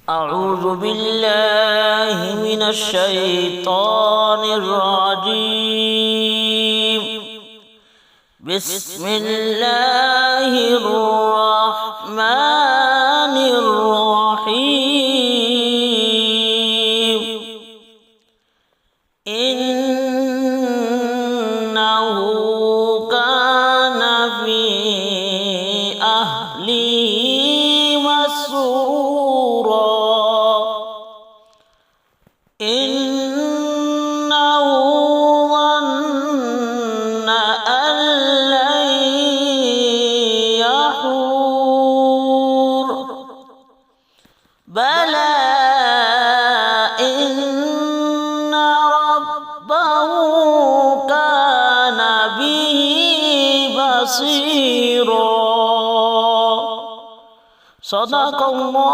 أعوذ بالله من الشيطان الرجيم. بسم الله الرحمن الرحيم. إنه كان في أهله مسرورا. إنه ظن أن لن يحور. بلى إن ربه كان به بصيرا. صدق الله.